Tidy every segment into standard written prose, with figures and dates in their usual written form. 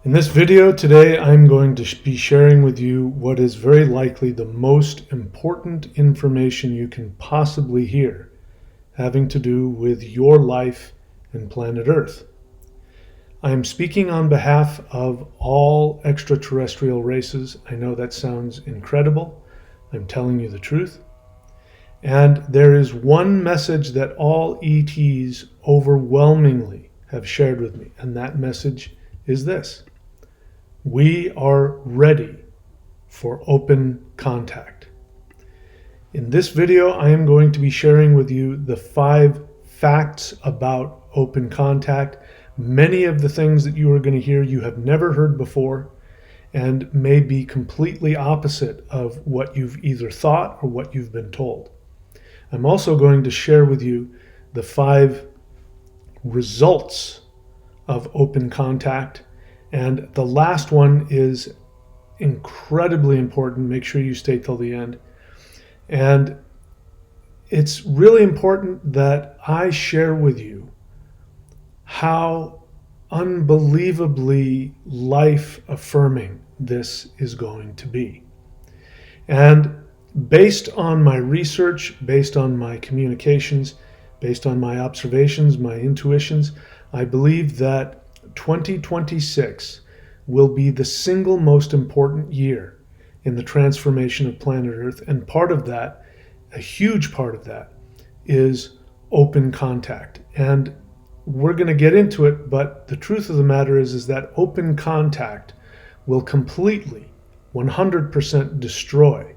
In this video today, I'm going to be sharing with you what is very likely the most important information you can possibly hear, having to do with your life and planet Earth. I am speaking on behalf of all extraterrestrial races. I know that sounds incredible. I'm telling you the truth. And there is one message that all ETs overwhelmingly have shared with me, and that message is this: we are ready for open contact. In this video, I am going to be sharing with you the 5 facts about open contact. Many of the things that you are going to hear you have never heard before and may be completely opposite of what you've either thought or what you've been told. I'm also going to share with you the 5 results of open contact. And the last one is incredibly important. Make sure you stay till the end. And it's really important that I share with you how unbelievably life-affirming this is going to be. And based on my research, based on my communications, based on my observations, my intuitions, I believe that 2026 will be the single most important year in the transformation of planet Earth. And part of that, a huge part of that, is open contact. And we're going to get into it, but the truth of the matter is that open contact will completely, 100% destroy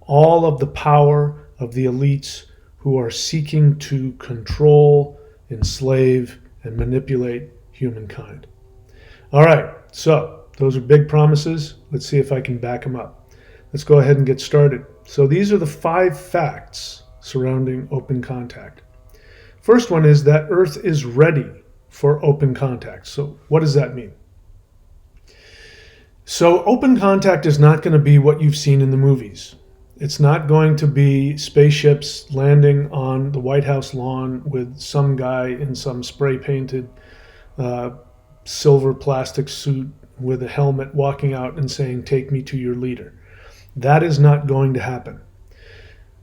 all of the power of the elites who are seeking to control, enslave, and manipulate humankind. All right, so those are big promises. Let's see if I can back them up. Let's go ahead and get started. So these are the 5 facts surrounding open contact. First one is that Earth is ready for open contact. So what does that mean? So open contact is not going to be what you've seen in the movies. It's not going to be spaceships landing on the White House lawn with some guy in some spray-painted silver plastic suit with a helmet walking out and saying, "Take me to your leader." That is not going to happen.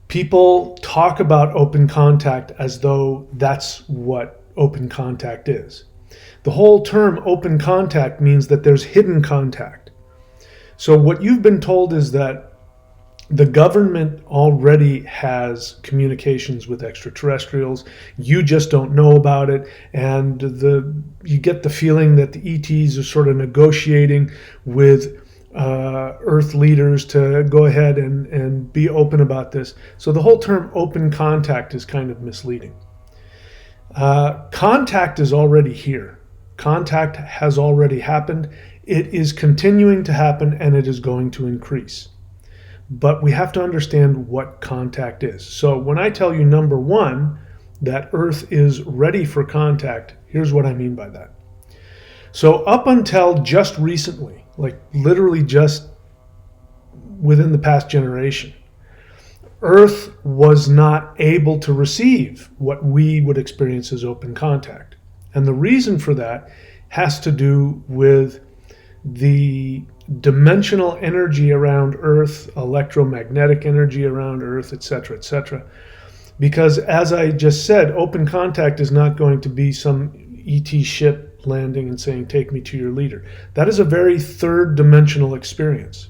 People talk about open contact as though that's what open contact is. The whole term open contact means that there's hidden contact. So what you've been told is that the government already has communications with extraterrestrials. You just don't know about it. And you get the feeling that the ETs are sort of negotiating with Earth leaders to go ahead and be open about this. So the whole term open contact is kind of misleading. Contact is already here. Contact has already happened. It is continuing to happen, and it is going to increase. But we have to understand what contact is. So when I tell you, number 1, that Earth is ready for contact, here's what I mean by that. So up until just recently, like literally just within the past generation, Earth was not able to receive what we would experience as open contact. And the reason for that has to do with the dimensional energy around Earth, electromagnetic energy around Earth, etc., etc. Because as I just said, open contact is not going to be some ET ship landing and saying, "Take me to your leader." That is a very third dimensional experience.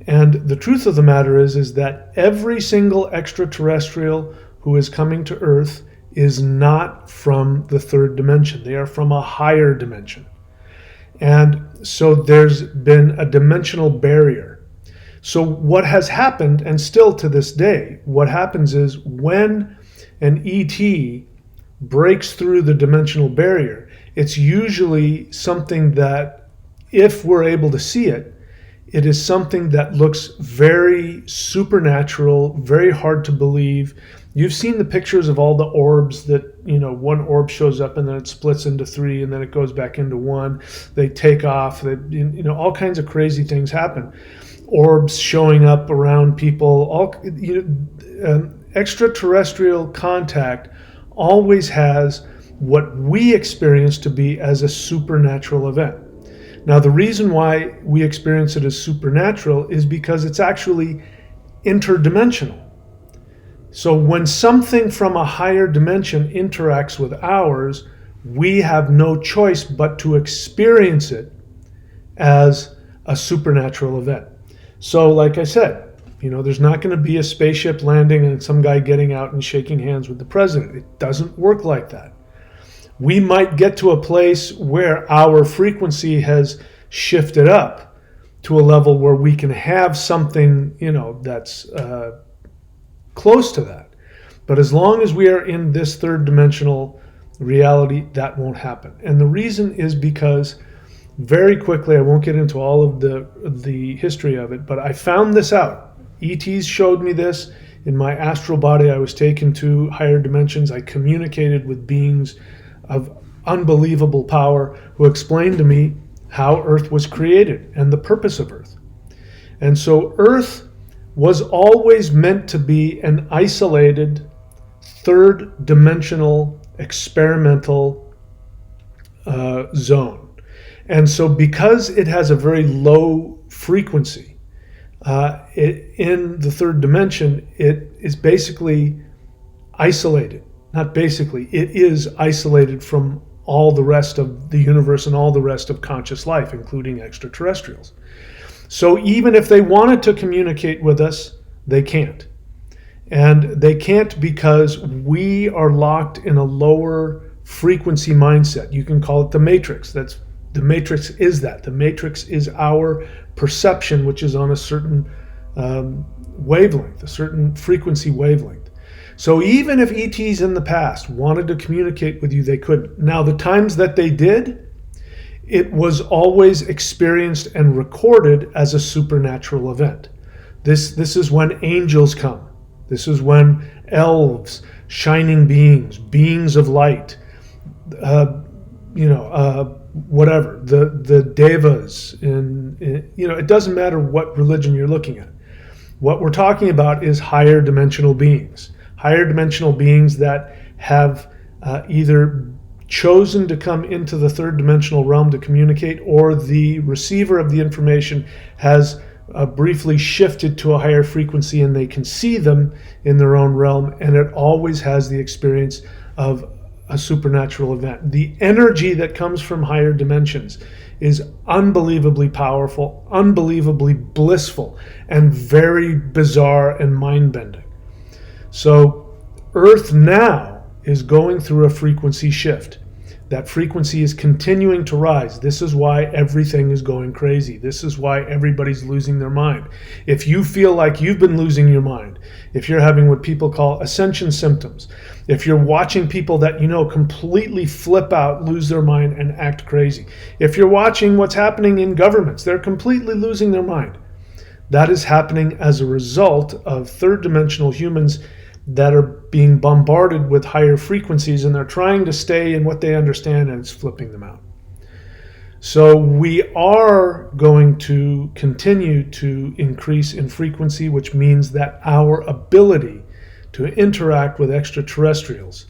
And the truth of the matter is that every single extraterrestrial who is coming to Earth is not from the third dimension. They are from a higher dimension. And so there's been a dimensional barrier. So what has happened, and still to this day, what happens is when an ET breaks through the dimensional barrier, it's usually something that, if we're able to see it, it is something that looks very supernatural, very hard to believe. You've seen the pictures of all the orbs that, one orb shows up and then it splits into 3 and then it goes back into 1. They take off, all kinds of crazy things happen. Orbs showing up around people, extraterrestrial contact always has what we experience to be as a supernatural event. Now, the reason why we experience it as supernatural is because it's actually interdimensional. So when something from a higher dimension interacts with ours, we have no choice but to experience it as a supernatural event. So like I said, there's not going to be a spaceship landing and some guy getting out and shaking hands with the president. It doesn't work like that. We might get to a place where our frequency has shifted up to a level where we can have something, that's close to that. But as long as we are in this third dimensional reality, that won't happen. And the reason is because, very quickly, I won't get into all of the history of it, but I found this out. ETs showed me this. In my astral body, I was taken to higher dimensions. I communicated with beings of unbelievable power who explained to me how Earth was created and the purpose of Earth. And so Earth was always meant to be an isolated, third dimensional, experimental zone. And so because it has a very low frequency, in the third dimension, it is basically isolated. Not basically, it is isolated from all the rest of the universe and all the rest of conscious life, including extraterrestrials. So even if they wanted to communicate with us, they can't. And they can't because we are locked in a lower frequency mindset. You can call it the matrix. The matrix is that. The matrix is our perception, which is on a certain wavelength, a certain frequency wavelength. So even if ETs in the past wanted to communicate with you, they couldn't. Now, the times that they did, it was always experienced and recorded as a supernatural event. This is when angels come. This is when elves, shining beings of light, whatever, the devas, it doesn't matter what religion you're looking at. What we're talking about is higher dimensional beings that have either chosen to come into the third dimensional realm to communicate, or the receiver of the information has briefly shifted to a higher frequency and they can see them in their own realm, and it always has the experience of a supernatural event. The energy that comes from higher dimensions is unbelievably powerful, unbelievably blissful, and very bizarre and mind-bending. So Earth now is going through a frequency shift. That frequency is continuing to rise. This is why everything is going crazy. This is why everybody's losing their mind. If you feel like you've been losing your mind, if you're having what people call ascension symptoms, if you're watching people that completely flip out, lose their mind, and act crazy, if you're watching what's happening in governments, they're completely losing their mind. That is happening as a result of third dimensional humans that are being bombarded with higher frequencies, and they're trying to stay in what they understand, and it's flipping them out. So we are going to continue to increase in frequency, which means that our ability to interact with extraterrestrials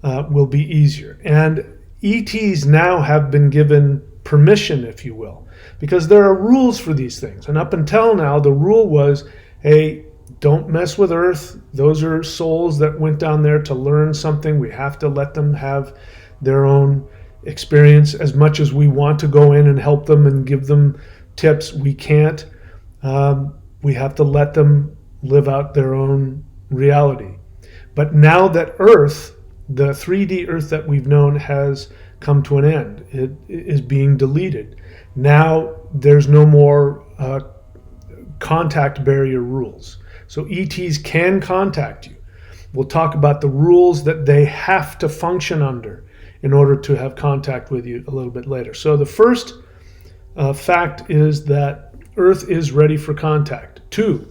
will be easier. And ETs now have been given permission, if you will, because there are rules for these things. And up until now, the rule was, hey, don't mess with Earth. Those are souls that went down there to learn something. We have to let them have their own experience. As much as we want to go in and help them and give them tips, we can't. We have to let them live out their own reality. But now that Earth, the 3D Earth that we've known, has come to an end, it is being deleted. Now there's no more contact barrier rules. So ETs can contact you. We'll talk about the rules that they have to function under in order to have contact with you a little bit later. So the first fact is that Earth is ready for contact. 2,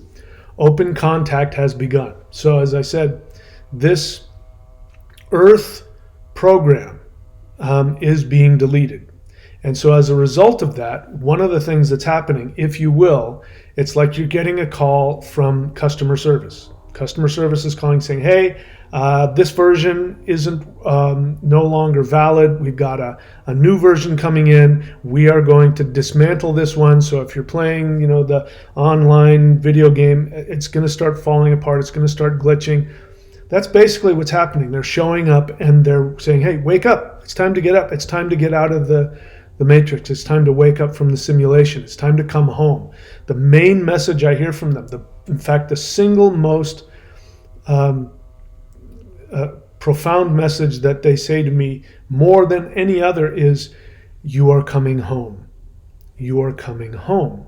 open contact has begun. So as I said, this Earth program is being deleted. And so as a result of that, one of the things that's happening, if you will, it's like you're getting a call from customer service. Customer service is calling saying, hey, this version isn't no longer valid. We've got a new version coming in. We are going to dismantle this one. So if you're playing, the online video game, it's going to start falling apart. It's going to start glitching. That's basically what's happening. They're showing up and they're saying, hey, wake up. It's time to get up. It's time to get out of the matrix. It's time to wake up from the simulation. It's time to come home. The main message I hear from them, in fact, the single most profound message that they say to me more than any other is, you are coming home. You are coming home.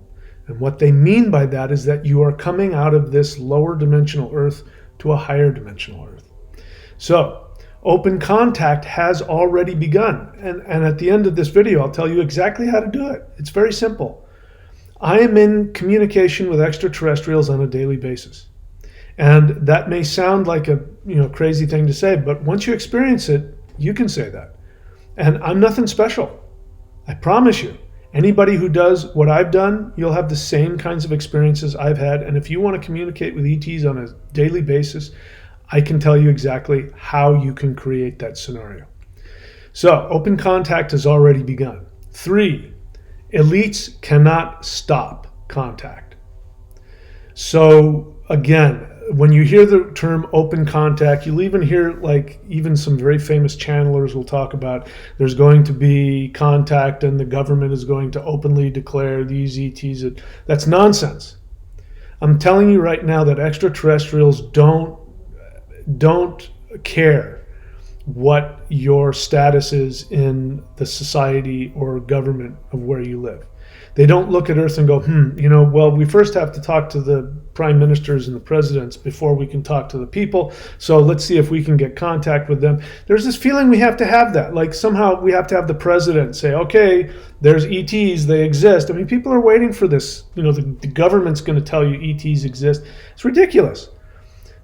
And what they mean by that is that you are coming out of this lower dimensional Earth to a higher dimensional Earth. So open contact has already begun. And at the end of this video, I'll tell you exactly how to do it. It's very simple. I am in communication with extraterrestrials on a daily basis. And that may sound like a crazy thing to say, but once you experience it, you can say that. And I'm nothing special. I promise you. Anybody who does what I've done, you'll have the same kinds of experiences I've had. And if you want to communicate with ETs on a daily basis, I can tell you exactly how you can create that scenario. So open contact has already begun. 3, elites cannot stop contact. So again, when you hear the term open contact, you'll even hear even some very famous channelers will talk about there's going to be contact and the government is going to openly declare these ETs. That's nonsense. I'm telling you right now that extraterrestrials don't care what your status is in the society or government of where you live. They don't look at Earth and go, well, we first have to talk to the prime ministers and the presidents before we can talk to the people. So let's see if we can get contact with them. There's this feeling we have to have that. Like somehow we have to have the president say, okay, there's ETs, they exist. I mean, people are waiting for this. The government's going to tell you ETs exist. It's ridiculous.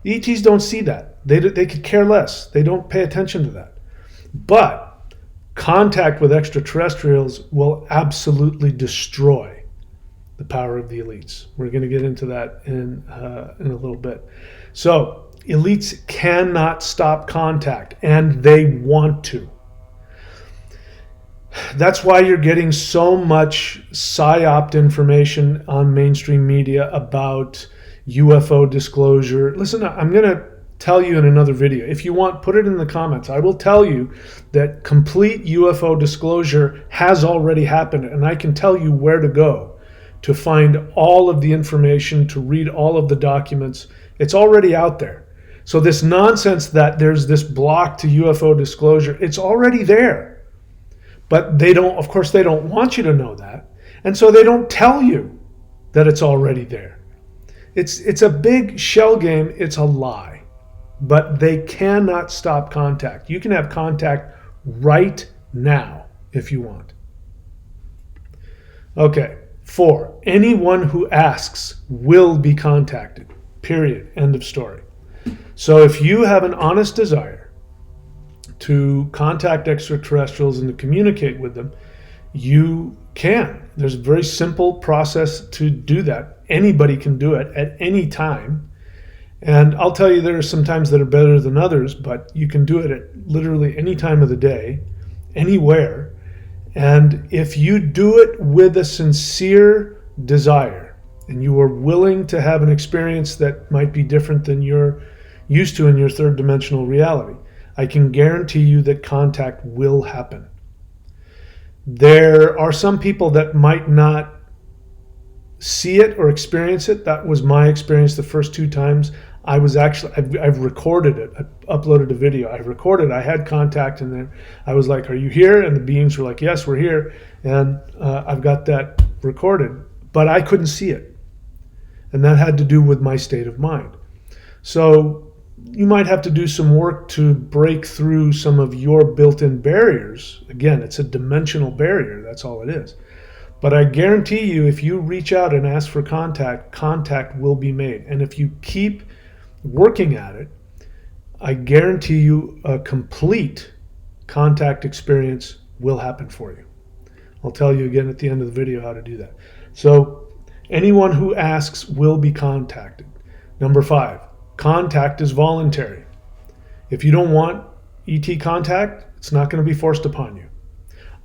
The ETs don't see that. They could care less. They don't pay attention to that. But contact with extraterrestrials will absolutely destroy the power of the elites. We're going to get into that in a little bit. So elites cannot stop contact, and they want to. That's why you're getting so much psyop information on mainstream media about UFO disclosure. Listen, I'm going to tell you in another video. If you want, put it in the comments. I will tell you that complete UFO disclosure has already happened, and I can tell you where to go to find all of the information, to read all of the documents. It's already out there. So this nonsense that there's this block to UFO disclosure, it's already there. But they don't want you to know that. And so they don't tell you that it's already there. It's a big shell game. It's a lie. But they cannot stop contact. You can have contact right now if you want. Okay, 4, anyone who asks will be contacted. Period. End of story. So if you have an honest desire to contact extraterrestrials and to communicate with them, you can. There's a very simple process to do that. Anybody can do it at any time. And I'll tell you, there are some times that are better than others, but you can do it at literally any time of the day, anywhere. And if you do it with a sincere desire, and you are willing to have an experience that might be different than you're used to in your third dimensional reality, I can guarantee you that contact will happen. There are some people that might not see it or experience it. That was my experience the first 2 times. I've recorded it. I uploaded a video. I had contact, and then I was like, are you here? And the beings were like, yes, we're here. And I've got that recorded, but I couldn't see it. And that had to do with my state of mind. So you might have to do some work to break through some of your built-in barriers. Again, it's a dimensional barrier. That's all it is. But I guarantee you, if you reach out and ask for contact, contact will be made. And if you keep working at it, I guarantee you a complete contact experience will happen for you. I'll tell you again at the end of the video how to do that. So anyone who asks will be contacted. Number 5, contact is voluntary. If you don't want ET contact, it's not going to be forced upon you.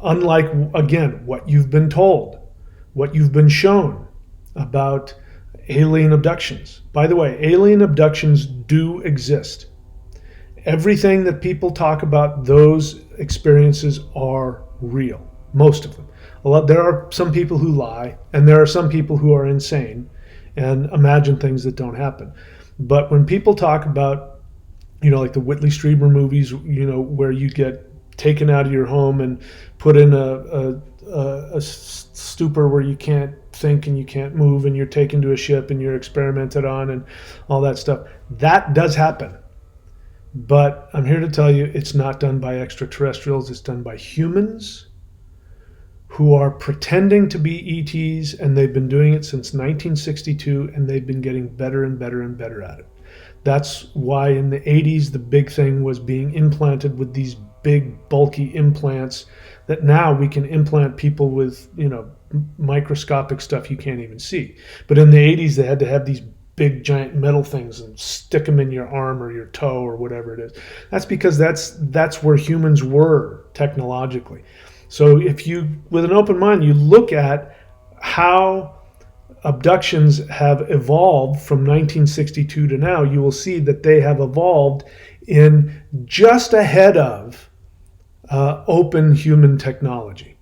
Unlike, again, what you've been told, what you've been shown about alien abductions. By the way, alien abductions do exist. Everything that people talk about, those experiences are real. Most of them. There are some people who lie, and there are some people who are insane and imagine things that don't happen. But when people talk about, like the Whitley Strieber movies, where you get taken out of your home and put in a stupor where you can't think and you can't move, and you're taken to a ship and you're experimented on and all that stuff, that does happen. But I'm here to tell you, it's not done by extraterrestrials. It's done by humans who are pretending to be ETs, and they've been doing it since 1962, and they've been getting better and better and better at it. That's why in the 80s, the big thing was being implanted with these big, bulky implants that now we can implant people with, microscopic stuff you can't even see. But in the 80s, they had to have these big, giant metal things and stick them in your arm or your toe or whatever it is. That's because that's where humans were technologically. So if you, with an open mind, you look at how abductions have evolved from 1962 to now, you will see that they have evolved in just ahead of open human technology.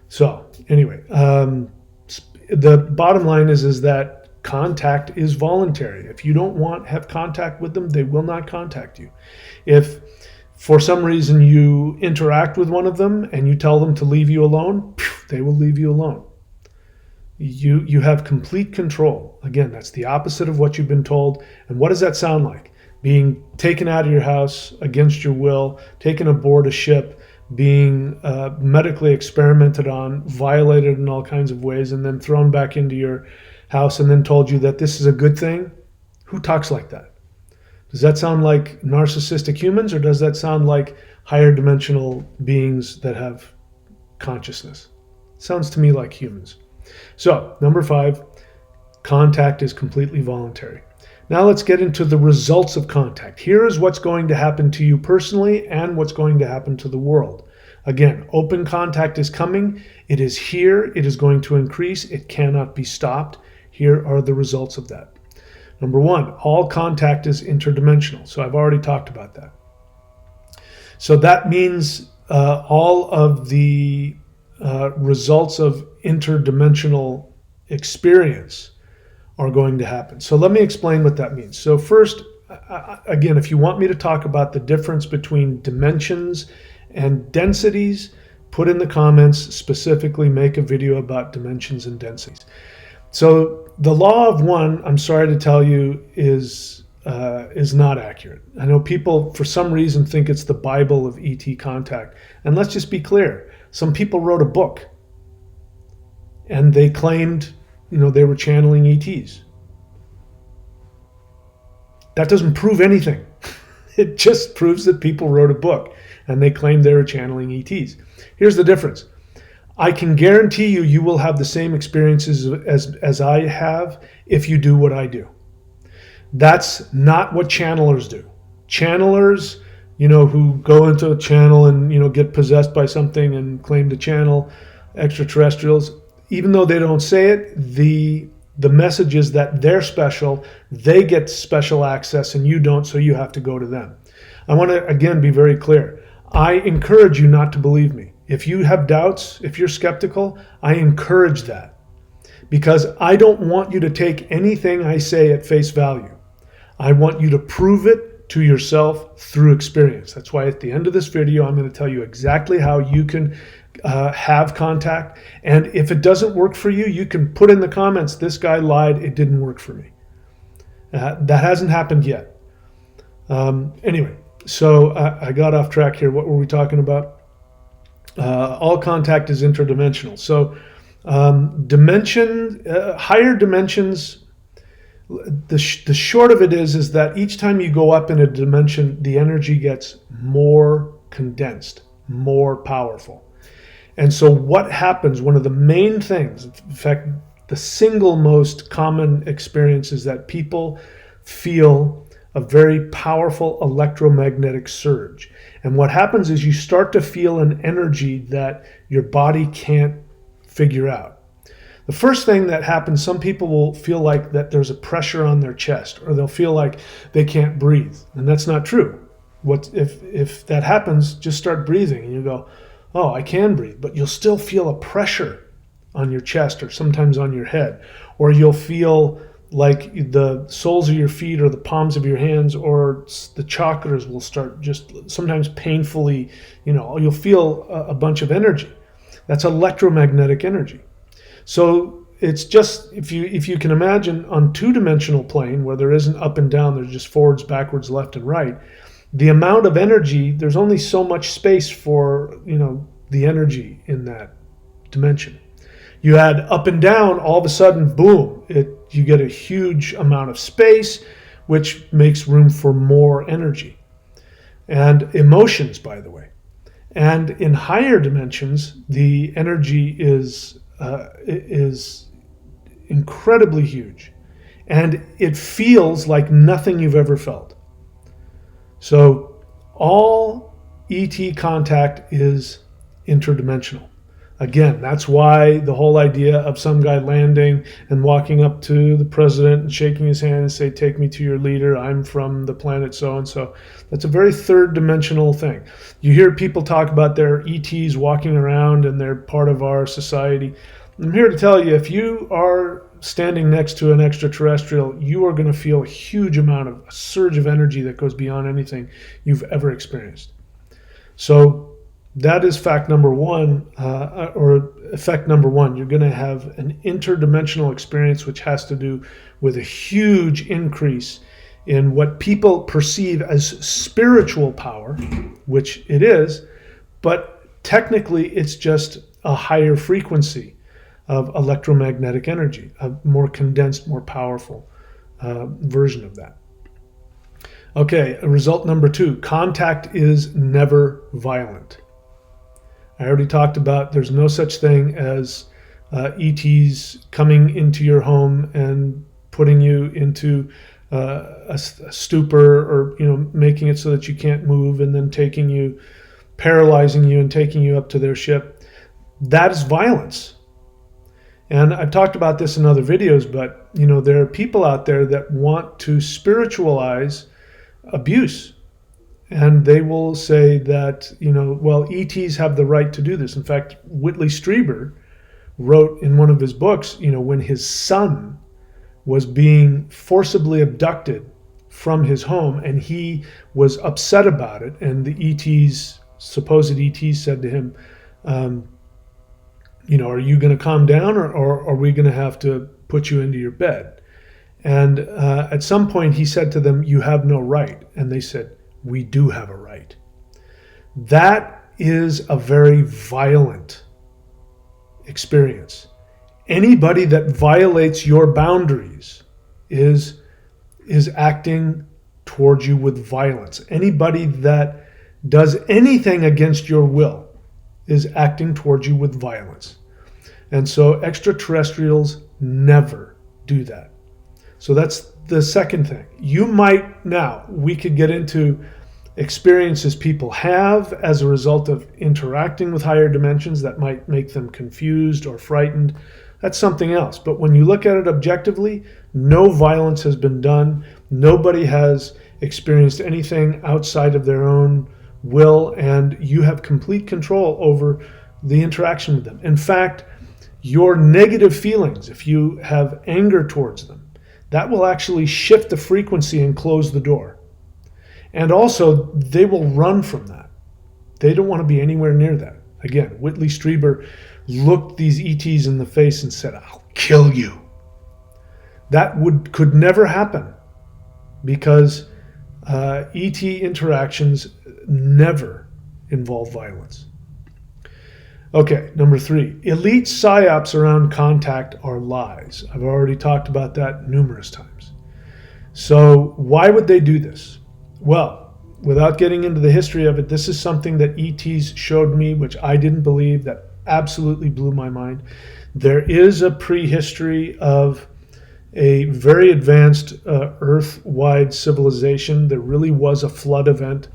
So anyway, the bottom line is that contact is voluntary. If you don't have contact with them, they will not contact you. If for some reason you interact with one of them and you tell them to leave you alone, they will leave you alone. You have complete control. Again, that's the opposite of what you've been told. And what does that sound like? Being taken out of your house against your will, taken aboard a ship, being medically experimented on, violated in all kinds of ways, and then thrown back into your house and then told you that this is a good thing? Who talks like that? Does that sound like narcissistic humans, or does that sound like higher dimensional beings that have consciousness? Sounds to me like humans. So, number 5, contact is completely voluntary. Now let's get into the results of contact. Here is what's going to happen to you personally and what's going to happen to the world. Again, open contact is coming. It is here. It is going to increase. It cannot be stopped. Here are the results of that. Number 1, all contact is interdimensional. So I've already talked about that. So that means all of the results of interdimensional experience are going to happen. So let me explain what that means. So first, again, if you want me to talk about the difference between dimensions and densities, put in the comments, specifically make a video about dimensions and densities. So the law of one, I'm sorry to tell you, is not accurate. I know people, for some reason, think it's the Bible of ET contact. And let's just be clear. Some people wrote a book and they claimed, they were channeling ETs. That doesn't prove anything. It just proves that people wrote a book and they claimed they were channeling ETs. Here's the difference. I can guarantee you will have the same experiences as I have if you do what I do. That's not what channelers do. Channelers, who go into a channel and, get possessed by something and claim to channel extraterrestrials, even though they don't say it, the message is that they're special, they get special access and you don't, so you have to go to them. I want to, again, be very clear. I encourage you not to believe me. If you have doubts, if you're skeptical, I encourage that, because I don't want you to take anything I say at face value. I want you to prove it to yourself through experience. That's why at the end of this video, I'm going to tell you exactly how you can have contact. And if it doesn't work for you, you can put in the comments, this guy lied, it didn't work for me. That hasn't happened yet. Anyway, so I got off track here. What were we talking about? All contact is interdimensional. So higher dimensions, the short of it is that each time you go up in a dimension, the energy gets more condensed, more powerful. And so what happens, one of the main things, in fact, the single most common experience is that people feel a very powerful electromagnetic surge. And what happens is you start to feel an energy that your body can't figure out. The first thing that happens, some people will feel like that there's a pressure on their chest, or they'll feel like they can't breathe. And that's not true. If that happens, just start breathing and you go, oh, I can breathe, but you'll still feel a pressure on your chest or sometimes on your head, or you'll feel like the soles of your feet or the palms of your hands or the chakras will start just sometimes painfully, you'll feel a bunch of energy. That's electromagnetic energy. So it's just, if you can imagine on two-dimensional plane where there isn't up and down, there's just forwards, backwards, left and right, the amount of energy, there's only so much space for, the energy in that dimension. You add up and down, all of a sudden, boom, you get a huge amount of space, which makes room for more energy. And emotions, by the way. And in higher dimensions, the energy is incredibly huge. And it feels like nothing you've ever felt. So all ET contact is interdimensional. Again, that's why the whole idea of some guy landing and walking up to the president and shaking his hand and say, take me to your leader, I'm from the planet so-and-so. That's a very third dimensional thing. You hear people talk about their ETs walking around and they're part of our society. I'm here to tell you, if you are standing next to an extraterrestrial, you are going to feel a huge amount of a surge of energy that goes beyond anything you've ever experienced. So that is fact number one, or effect number one. You're going to have an interdimensional experience, which has to do with a huge increase in what people perceive as spiritual power, which it is, but technically it's just a higher frequency of electromagnetic energy, a more condensed, more powerful version of that. Okay, result number two, contact is never violent. I already talked about there's no such thing as ETs coming into your home and putting you into a stupor, or making it so that you can't move and then paralyzing you and taking you up to their ship. That is violence. And I've talked about this in other videos, but there are people out there that want to spiritualize abuse. And they will say that, well, ETs have the right to do this. In fact, Whitley Strieber wrote in one of his books, when his son was being forcibly abducted from his home and he was upset about it, and the supposed ETs said to him, are you going to calm down, or are we going to have to put you into your bed? And at some point he said to them, you have no right. And they said, we do have a right. That is a very violent experience. Anybody that violates your boundaries is acting towards you with violence. Anybody that does anything against your will is acting towards you with violence. And so extraterrestrials never do that. So that's the second thing. We could get into experiences people have as a result of interacting with higher dimensions that might make them confused or frightened. That's something else. But when you look at it objectively, no violence has been done. Nobody has experienced anything outside of their own will, and you have complete control over the interaction with them. In fact, your negative feelings, if you have anger towards them, that will actually shift the frequency and close the door. And also, they will run from that. They don't want to be anywhere near that. Again, Whitley Strieber looked these ETs in the face and said, I'll kill you. That could never happen, because ET interactions never involve violence. Okay, number three, elite psyops around contact are lies. I've already talked about that numerous times. So why would they do this? Well, without getting into the history of it, this is something that ETs showed me, which I didn't believe, that absolutely blew my mind. There is a prehistory of a very advanced Earth-wide civilization. There really was a flood event.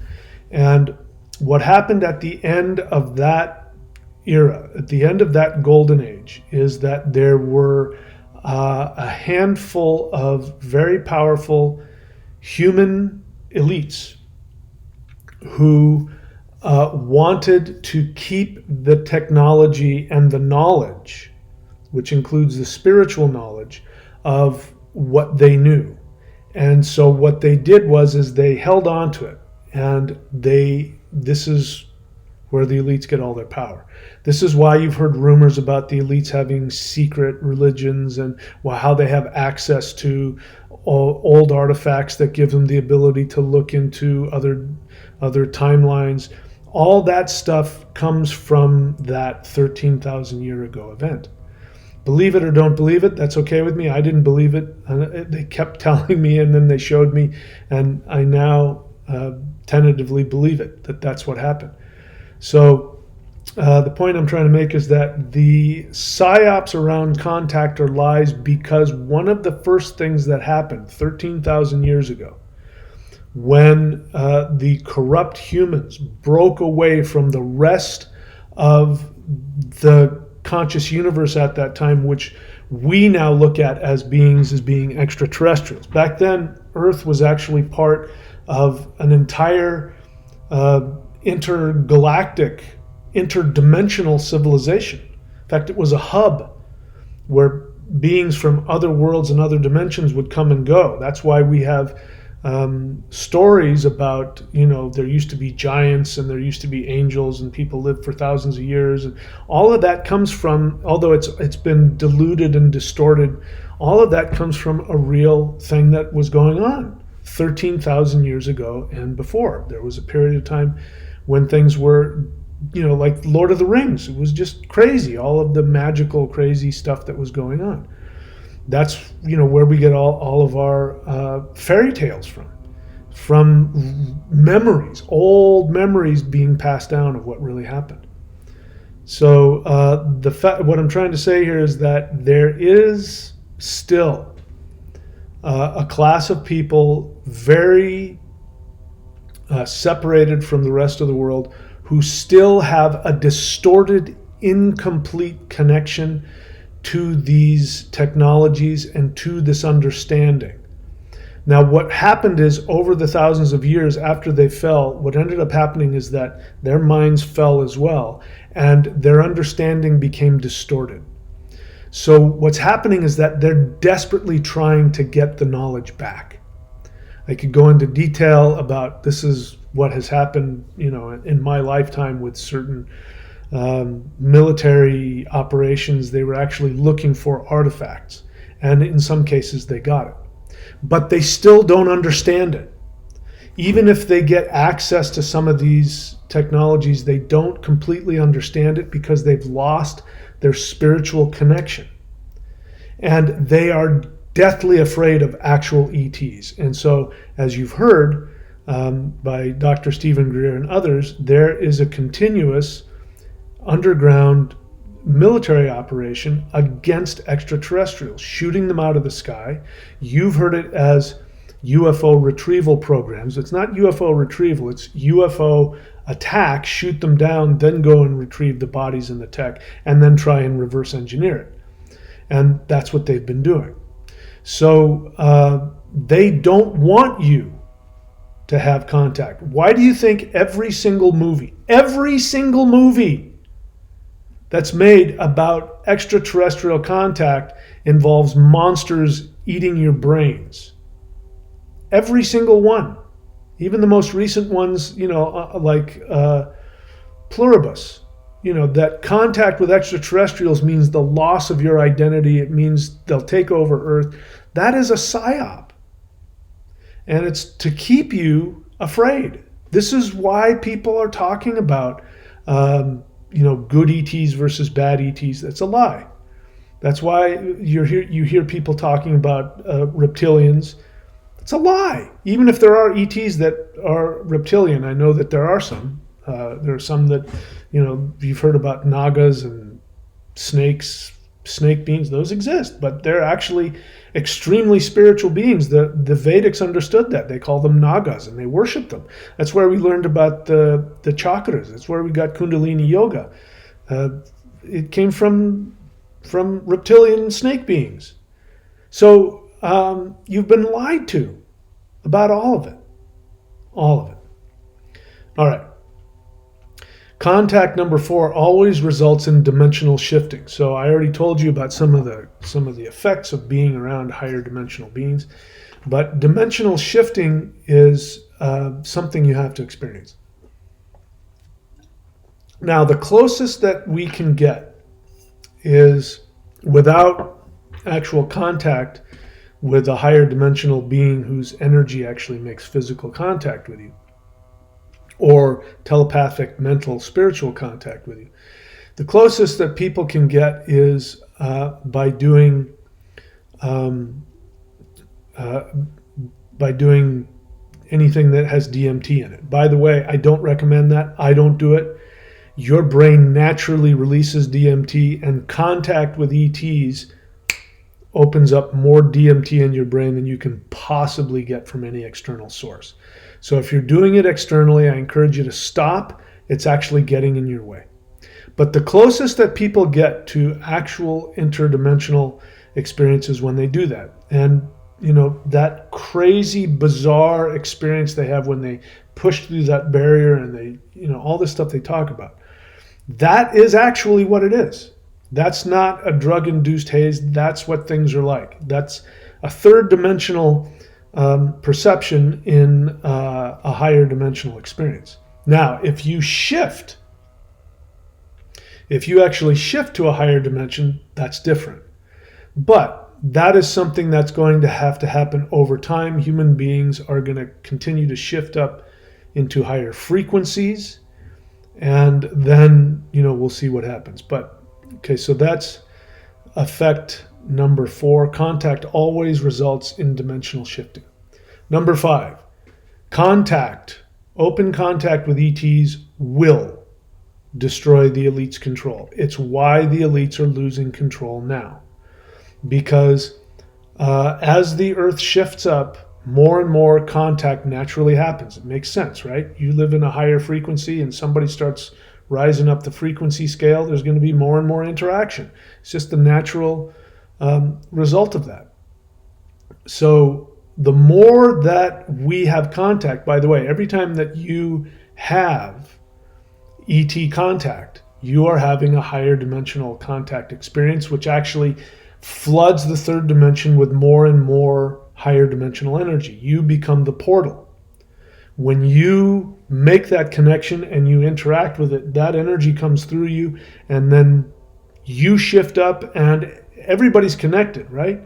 And what happened at the end of that era, at the end of that golden age, is that there were a handful of very powerful human elites who wanted to keep the technology and the knowledge, which includes the spiritual knowledge of what they knew. And so what they did is they held on to it, and this is where the elites get all their power. This is why you've heard rumors about the elites having secret religions, and how they have access to old artifacts that give them the ability to look into other timelines. All that stuff comes from that 13,000 year ago event. Believe it or don't believe it, that's okay with me. I didn't believe it. They kept telling me, and then they showed me, and I now tentatively believe it, that's what happened. So the point I'm trying to make is that the psyops around contact are lies, because one of the first things that happened 13,000 years ago, when the corrupt humans broke away from the rest of the conscious universe at that time, which we now look at as being extraterrestrials. Back then, Earth was actually part of an entire intergalactic, interdimensional civilization. In fact, it was a hub where beings from other worlds and other dimensions would come and go. That's why we have stories about, there used to be giants and there used to be angels and people lived for thousands of years, and all of that comes from, although it's been diluted and distorted, all of that comes from a real thing that was going on 13,000 years ago and before. There was a period of time when things were, like Lord of the Rings. It was just crazy, all of the magical, crazy stuff that was going on. That's where we get all of our fairy tales from memories, old memories being passed down of what really happened. So what I'm trying to say here is that there is still a class of people very separated from the rest of the world, who still have a distorted, incomplete connection to these technologies and to this understanding. Now, what happened is, over the thousands of years after they fell, what ended up happening is that their minds fell as well, and their understanding became distorted. So what's happening is that they're desperately trying to get the knowledge back. I could go into detail about this is what has happened, in my lifetime with certain military operations. They were actually looking for artifacts, and in some cases they got it, but they still don't understand it. Even if they get access to some of these technologies, they don't completely understand it, because they've lost their spiritual connection, and they are deathly afraid of actual ETs. And so, as you've heard by Dr. Stephen Greer and others, there is a continuous underground military operation against extraterrestrials, shooting them out of the sky. You've heard it as UFO retrieval programs. It's not UFO retrieval, it's UFO attack, shoot them down, then go and retrieve the bodies and the tech, and then try and reverse engineer it. And that's what they've been doing. So they don't want you to have contact. Why do you think every single movie that's made about extraterrestrial contact involves monsters eating your brains? Every single one. Even the most recent ones, like Pluribus. That contact with extraterrestrials means the loss of your identity. It means they'll take over Earth. That is a psyop. And it's to keep you afraid. This is why people are talking about, good ETs versus bad ETs. That's a lie. That's why you hear people talking about reptilians. It's a lie. Even if there are ETs that are reptilian, I know that there are some. There are some that, you've heard about Nagas and snakes snake beings, those exist, but they're actually extremely spiritual beings. The Vedics understood that. They call them Nagas, and they worship them. That's where we learned about the chakras. That's where we got Kundalini yoga. It came from reptilian snake beings. So you've been lied to about all of it. All of it. All right. Contact number 4 always results in dimensional shifting. So I already told you about some of the effects of being around higher dimensional beings, but dimensional shifting is something you have to experience. Now, the closest that we can get is without actual contact with a higher dimensional being whose energy actually makes physical contact with you, or telepathic, mental, spiritual contact with you. The closest that people can get is by doing anything that has DMT in it. By the way, I don't recommend that. I don't do it. Your brain naturally releases DMT, and contact with ETs opens up more DMT in your brain than you can possibly get from any external source. So if you're doing it externally, I encourage you to stop. It's actually getting in your way. But the closest that people get to actual interdimensional experiences when they do that, and that crazy, bizarre experience they have when they push through that barrier, and they, all this stuff they talk about, that is actually what it is. That's not a drug-induced haze. That's what things are like. That's a third dimensional perception in a higher dimensional experience. Now, if you actually shift to a higher dimension, that's different. But that is something that's going to have to happen over time. Human beings are going to continue to shift up into higher frequencies, and then, we'll see what happens. But, okay, so that's effect number 4. Contact always results in dimensional shifting. Number 5, open contact with ETs will destroy the elite's control. It's why the elites are losing control now. Because as the earth shifts up, more and more contact naturally happens. It makes sense, right? You live in a higher frequency and somebody starts rising up the frequency scale, there's going to be more and more interaction. It's just the natural result of that. So the more that we have contact, by the way, every time that you have ET contact, you are having a higher dimensional contact experience, which actually floods the third dimension with more and more higher dimensional energy. You become the portal. When you make that connection and you interact with it, that energy comes through you, and then you shift up, and everybody's connected, right?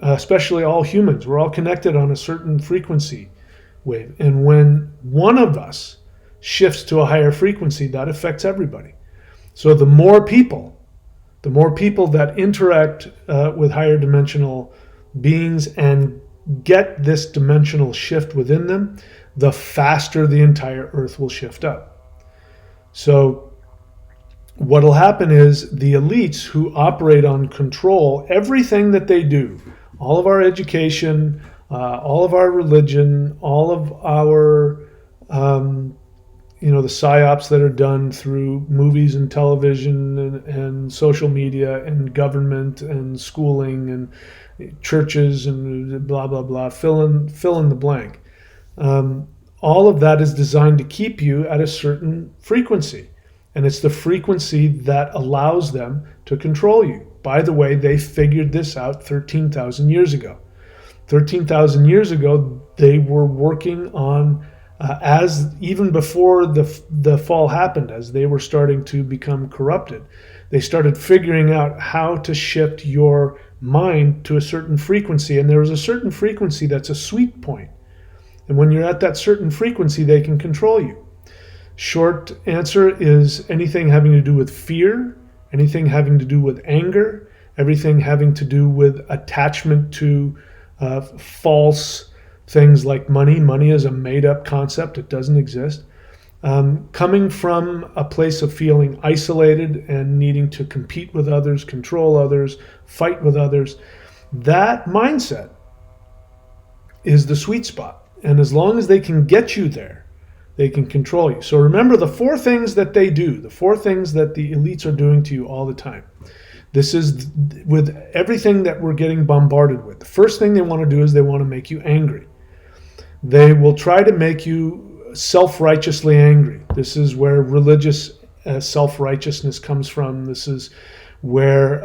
Especially all humans. We're all connected on a certain frequency wave. And when one of us shifts to a higher frequency, that affects everybody. So the more people that interact with higher dimensional beings and get this dimensional shift within them, the faster the entire earth will shift up. So what will happen is the elites who operate on control, everything that they do, all of our education, all of our religion, all of our the psyops that are done through movies and television and social media and government and schooling and churches and blah, blah, blah, fill in the blank. All of that is designed to keep you at a certain frequency. And it's the frequency that allows them to control you. By the way, they figured this out 13,000 years ago. 13,000 years ago, they were working on as even before the fall happened, as they were starting to become corrupted, they started figuring out how to shift your mind to a certain frequency. And there was a certain frequency that's a sweet point. And when you're at that certain frequency, they can control you. Short answer is anything having to do with fear, anything having to do with anger, everything having to do with attachment to false things like money. Money is a made-up concept. It doesn't exist. coming from a place of feeling isolated and needing to compete with others, control others, fight with others. That mindset is the sweet spot. And as long as they can get you there, they can control you. So remember the four things that they do, the four things that the elites are doing to you all the time. This is with everything that we're getting bombarded with. The first thing they want to do is they want to make you angry. They will try to make you self-righteously angry. This is where religious self-righteousness comes from. This is where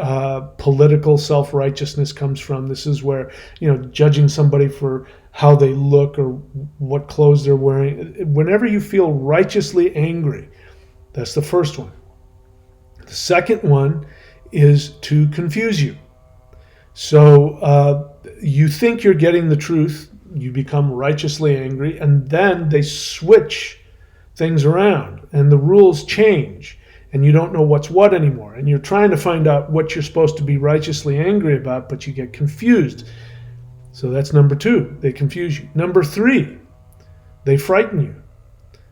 political self-righteousness comes from. This is where, judging somebody for how they look or what clothes they're wearing. Whenever you feel righteously angry, that's the first one. The second one is to confuse you. So you think you're getting the truth, you become righteously angry, and then they switch things around and the rules change and you don't know what's what anymore. And you're trying to find out what you're supposed to be righteously angry about, but you get confused. So that's number two, they confuse you. Number three, they frighten you.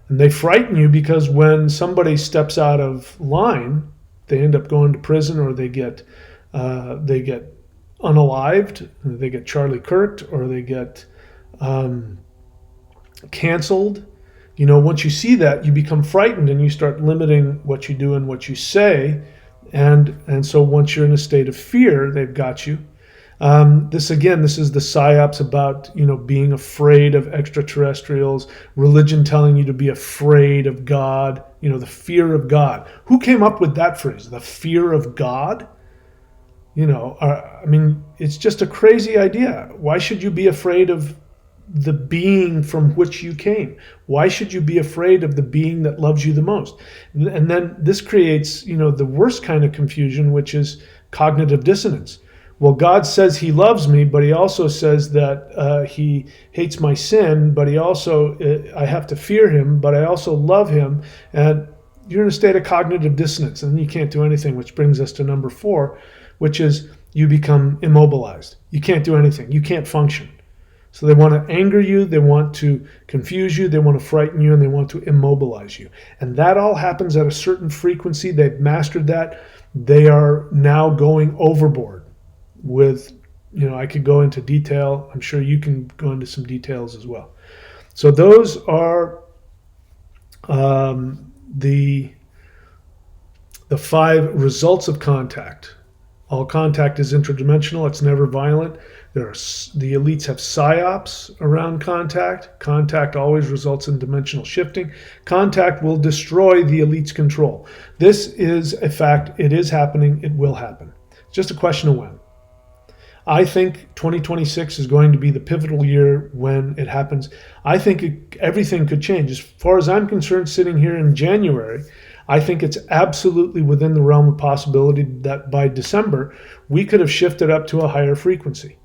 And they frighten you because when somebody steps out of line, they end up going to prison, or they get unalived, they get Charlie Kirked, or they get canceled. Once you see that, you become frightened and you start limiting what you do and what you say. And so once you're in a state of fear, they've got you. This is the psyops about, being afraid of extraterrestrials, religion telling you to be afraid of God, the fear of God. Who came up with that phrase, the fear of God? It's just a crazy idea. Why should you be afraid of the being from which you came? Why should you be afraid of the being that loves you the most? And then this creates, the worst kind of confusion, which is cognitive dissonance. Well, God says he loves me, but he also says that he hates my sin, but he also, I have to fear him, but I also love him. And you're in a state of cognitive dissonance, and you can't do anything, which brings us to number 4, which is you become immobilized. You can't do anything. You can't function. So they want to anger you, they want to confuse you, they want to frighten you, and they want to immobilize you. And that all happens at a certain frequency. They've mastered that. They are now going overboard with, I could go into detail. I'm sure you can go into some details as well. So those are the 5 results of contact. All contact is interdimensional. It's never violent. The elites have psyops around contact. Contact always results in dimensional shifting. Contact will destroy the elite's control. This is a fact. It is happening. It will happen. It's just a question of when. I think 2026 is going to be the pivotal year when it happens. I think everything could change. As far as I'm concerned, sitting here in January, I think it's absolutely within the realm of possibility that by December, we could have shifted up to a higher frequency.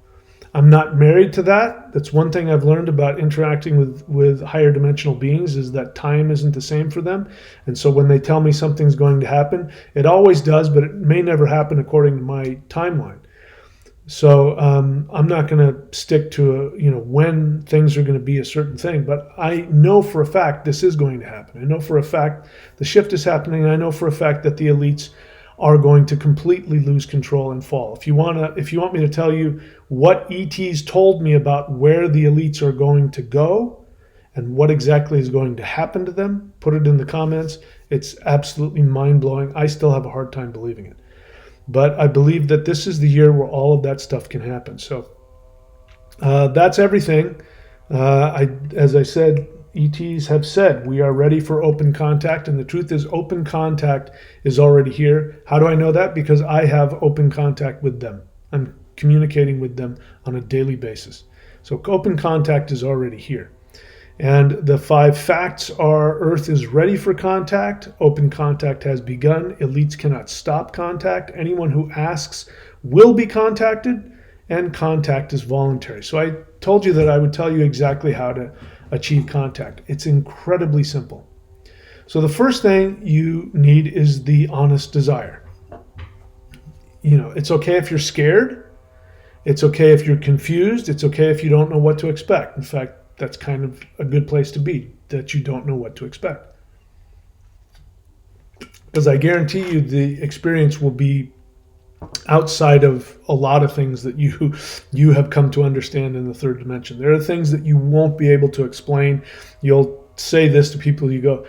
I'm not married to that. That's one thing I've learned about interacting with higher dimensional beings, is that time isn't the same for them. And so when they tell me something's going to happen, it always does, but it may never happen according to my timeline. So I'm not going to stick to when things are going to be a certain thing, but I know for a fact this is going to happen. I know for a fact the shift is happening. And I know for a fact that the elites are going to completely lose control and fall. If you want me to tell you what ETs told me about where the elites are going to go and what exactly is going to happen to them, put it in the comments. It's absolutely mind-blowing. I still have a hard time believing it. But I believe that this is the year where all of that stuff can happen. So that's everything. As I said, ETs have said we are ready for open contact. And the truth is, open contact is already here. How do I know that? Because I have open contact with them. I'm communicating with them on a daily basis. So open contact is already here. And the 5 facts are: Earth is ready for contact. Open contact has begun. Elites cannot stop contact. Anyone who asks will be contacted. And contact is voluntary. So I told you that I would tell you exactly how to achieve contact. It's incredibly simple. So the first thing you need is the honest desire. It's okay if you're scared. It's okay if you're confused. It's okay if you don't know what to expect. In fact, that's kind of a good place to be, that you don't know what to expect. because I guarantee you the experience will be outside of a lot of things that you have come to understand in the third dimension. There are things that you won't be able to explain. You'll say this to people, you go,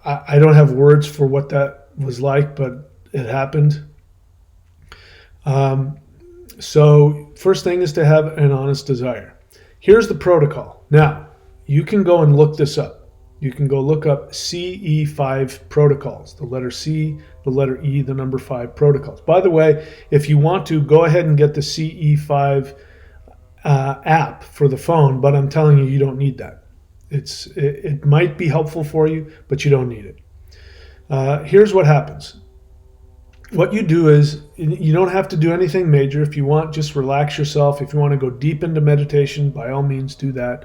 I don't have words for what that was like, but it happened. So first thing is to have an honest desire. Here's the protocol. Now, you can go and look this up. You can go look up CE5 protocols, the letter C, the letter E, the number 5 protocols. By the way, if you want to, go ahead and get the CE5 app for the phone, but I'm telling you, you don't need that. It might be helpful for you, but you don't need it. Here's what happens. What you do is, you don't have to do anything major. If you want, just relax yourself. If you want to go deep into meditation, by all means do that.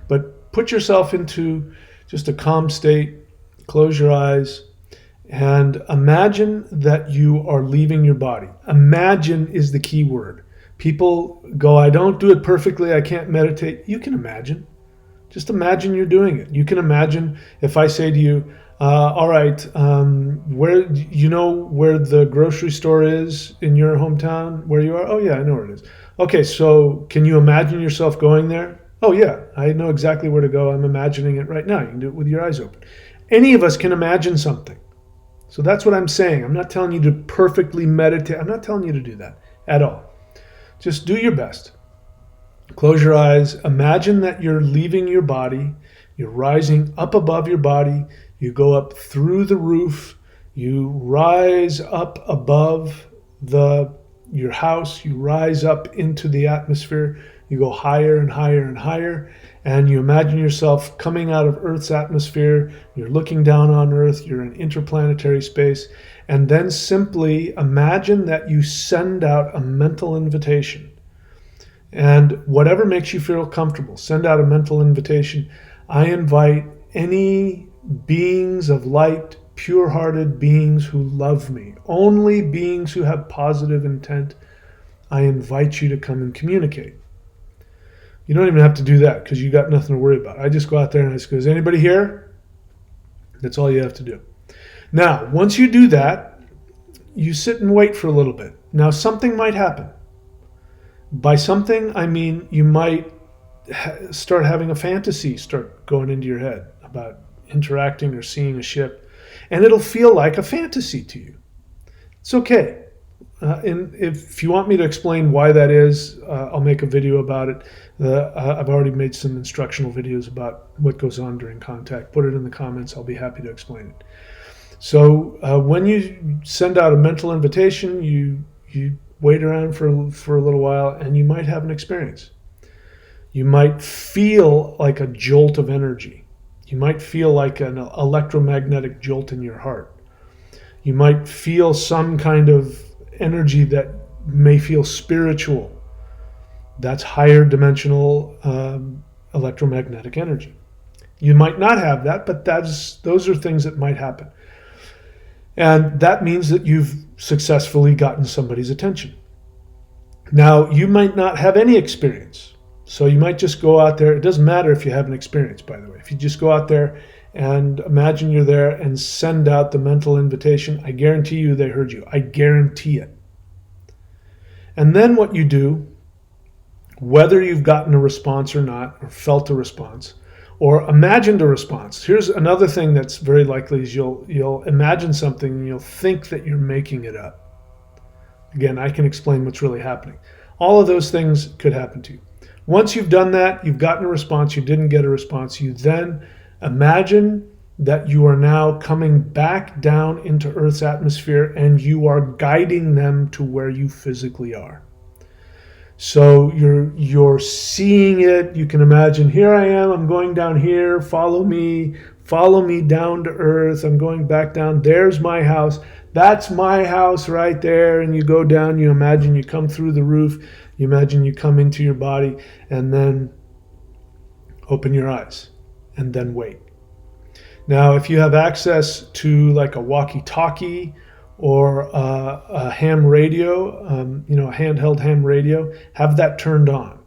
But put yourself into just a calm state, close your eyes, and imagine that you are leaving your body. Imagine is the key word. People go, I don't do it perfectly, I can't meditate. You can imagine. Just imagine you're doing it. You can imagine if I say to you, all right, where you know where the grocery store is in your hometown, where you are? Oh yeah, I know where it is. Okay, so can you imagine yourself going there? Oh yeah, I know exactly where to go. I'm imagining it right now. You can do it with your eyes open. Any of us can imagine something. So that's what I'm saying. I'm not telling you to perfectly meditate. I'm not telling you to do that at all. Just do your best. Close your eyes. Imagine that you're leaving your body. You're rising up above your body. You go up through the roof. You rise up above your house. You rise up into the atmosphere. You go higher and higher and higher. And you imagine yourself coming out of Earth's atmosphere. You're looking down on Earth. You're in interplanetary space. And then simply imagine that you send out a mental invitation. And whatever makes you feel comfortable, send out a mental invitation. I invite any beings of light, pure-hearted beings who love me, only beings who have positive intent. I invite you to come and communicate. You don't even have to do that because you got nothing to worry about. I just go out there and I just go, is anybody here? That's all you have to do. Now, once you do that, you sit and wait for a little bit. Now, something might happen. By something, I mean you might start having a fantasy start going into your head about interacting or seeing a ship, and it'll feel like a fantasy to you. It's okay. And if you want me to explain why that is, I'll make a video about it. I've already made some instructional videos about what goes on during contact. Put it in the comments. I'll be happy to explain it. So when you send out a mental invitation, you wait around for a little while, and you might have an experience. You might feel like a jolt of energy. You might feel like an electromagnetic jolt in your heart. You might feel some kind of energy that may feel spiritual. That's higher dimensional electromagnetic energy. You might not have that, but those are things that might happen. And that means that you've successfully gotten somebody's attention. Now, you might not have any experience. So you might just go out there. It doesn't matter if you have an experience, by the way. If you just go out there and imagine you're there and send out the mental invitation, I guarantee you they heard you. I guarantee it. And then what you do, whether you've gotten a response or not, or felt a response, or imagined a response. Here's another thing that's very likely is you'll imagine something and you'll think that you're making it up. Again, I can explain what's really happening. All of those things could happen to you. Once you've done that, you've gotten a response, you didn't get a response, you then imagine that you are now coming back down into Earth's atmosphere and you are guiding them to where you physically are. So you're seeing it. You can imagine, here I am, I'm going down here, follow me down to Earth, I'm going back down, there's my house, that's my house right there, and you go down, you imagine you come through the roof, you imagine you come into your body, and then open your eyes, and then wait. Now, if you have access to like a walkie-talkie or a ham radio, a handheld ham radio, have that turned on.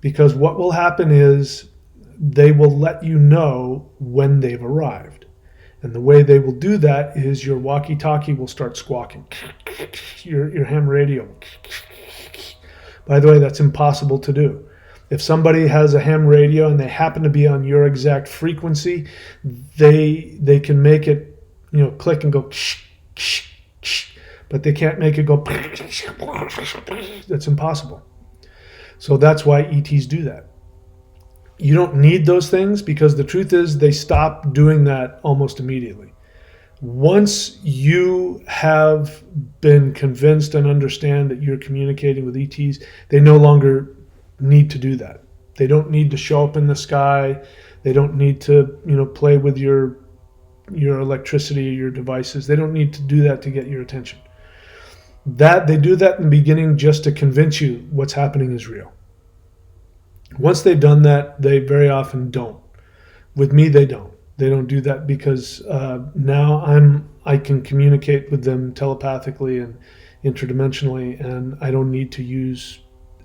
Because what will happen is they will let you know when they've arrived. And the way they will do that is your walkie-talkie will start squawking. Your ham radio. By the way, that's impossible to do. If somebody has a ham radio and they happen to be on your exact frequency, they can make it, click and go, but they can't make it go. That's impossible. So that's why ETs do that. You don't need those things, because the truth is they stop doing that almost immediately. Once you have been convinced and understand that you're communicating with ETs, they no longer need to do that. They don't need to show up in the sky. They don't need to, play with your electricity or your devices. They don't need to do that to get your attention. That they do that in the beginning just to convince you what's happening is real. Once they've done that, they very often don't. With me, they don't. They don't do that because now I can communicate with them telepathically and interdimensionally, and I don't need to use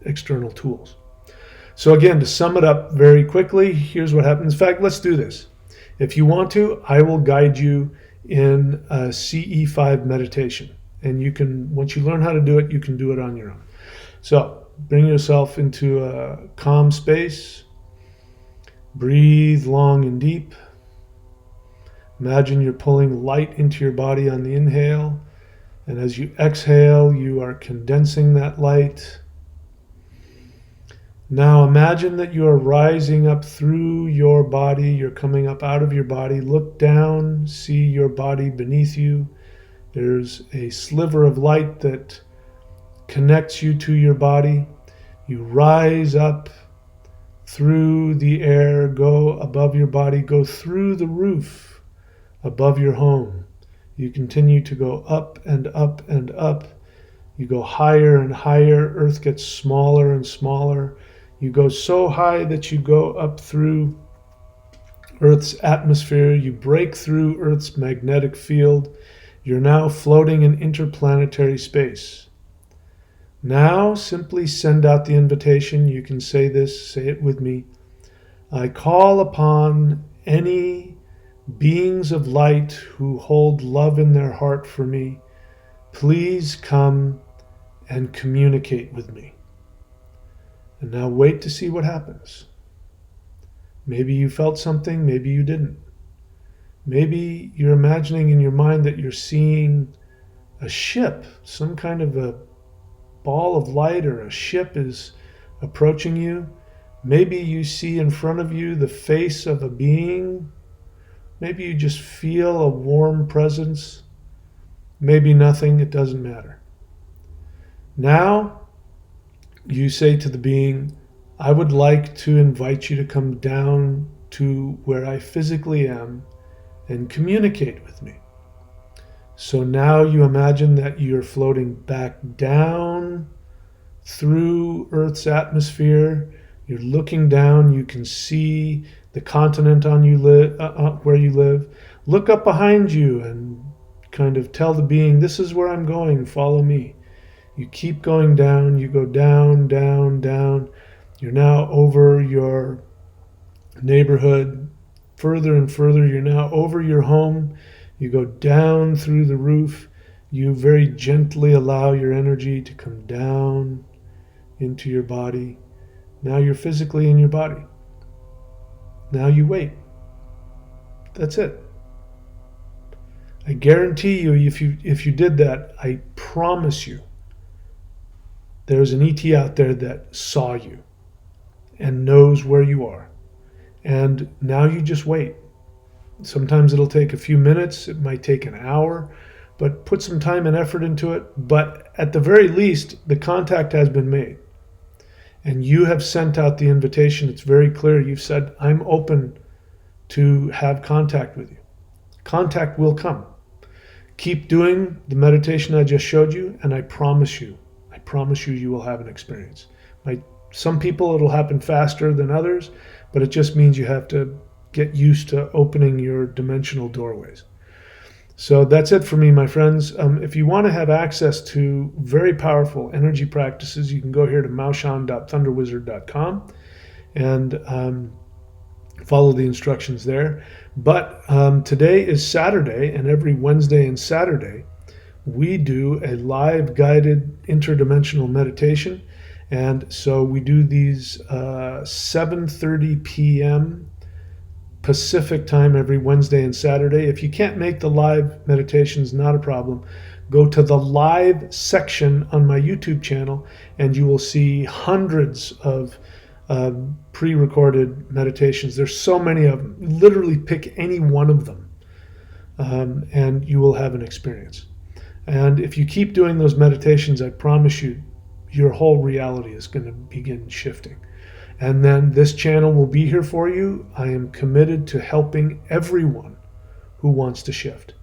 external tools. So again, to sum it up very quickly, here's what happens. In fact, let's do this. If you want to, I will guide you in a CE5 meditation. And you can, once you learn how to do it, you can do it on your own. So bring yourself into a calm space. Breathe long and deep. Imagine you're pulling light into your body on the inhale. And as you exhale, you are condensing that light. Now imagine that you are rising up through your body. You're coming up out of your body. Look down, see your body beneath you. There's a sliver of light that connects you to your body. You rise up through the air, go above your body, go through the roof above your home. You continue to go up and up and up. You go higher and higher. Earth gets smaller and smaller. You go so high that you go up through Earth's atmosphere. You break through Earth's magnetic field. You're now floating in interplanetary space. Now simply send out the invitation. You can say this, say it with me. I call upon any beings of light who hold love in their heart for me. Please come and communicate with me. And now wait to see what happens. Maybe you felt something, maybe you didn't. Maybe you're imagining in your mind that you're seeing a ship, some kind of a ball of light or a ship is approaching you. Maybe you see in front of you the face of a being. Maybe you just feel a warm presence. Maybe nothing, it doesn't matter. Now, you say to the being, I would like to invite you to come down to where I physically am and communicate with me. So now you imagine that you're floating back down through Earth's atmosphere. You're looking down. You can see the continent on you where you live. Look up behind you and kind of tell the being, this is where I'm going. Follow me. You keep going down. You go down, down, down. You're now over your neighborhood. Further and further. You're now over your home. You go down through the roof. You very gently allow your energy to come down into your body. Now you're physically in your body. Now you wait. That's it. I guarantee you, if you did that, I promise you, there's an ET out there that saw you and knows where you are. And now you just wait. Sometimes it'll take a few minutes. It might take an hour, but put some time and effort into it. But at the very least, the contact has been made. And you have sent out the invitation. It's very clear. You've said, I'm open to have contact with you. Contact will come. Keep doing the meditation I just showed you, and I promise you, you will have an experience. Some people, it'll happen faster than others, but it just means you have to get used to opening your dimensional doorways. So that's it for me, my friends. If you want to have access to very powerful energy practices, you can go here to maushan.thunderwizard.com. And follow the instructions there. But today is Saturday, and every Wednesday and Saturday, we do a live guided interdimensional meditation. And so we do these 7:30 p.m. Pacific time every Wednesday and Saturday. If you can't make the live meditations, not a problem. Go to the live section on my YouTube channel, and you will see hundreds of pre-recorded meditations. There's so many of them. Literally pick any one of them, and you will have an experience. And if you keep doing those meditations, I promise you, your whole reality is going to begin shifting. And then this channel will be here for you. I am committed to helping everyone who wants to shift.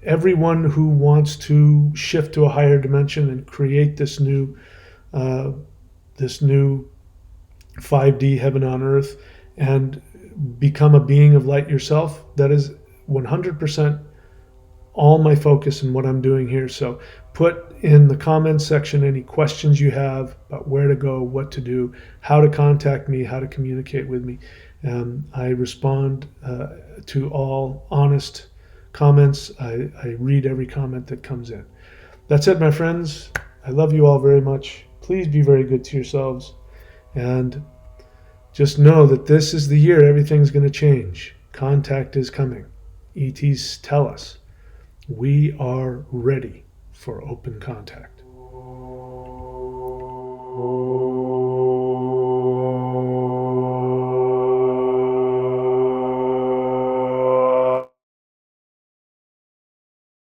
Everyone who wants to shift to a higher dimension and create this new 5D heaven on earth and become a being of light yourself. That is 100% all my focus and what I'm doing here. So put in the comments section any questions you have about where to go, what to do, how to contact me, how to communicate with me. I respond to all honest comments. I read every comment that comes in. That's it, my friends. I love you all very much. Please be very good to yourselves. And just know that this is the year everything's going to change. Contact is coming. ETs tell us. We are ready for open contact.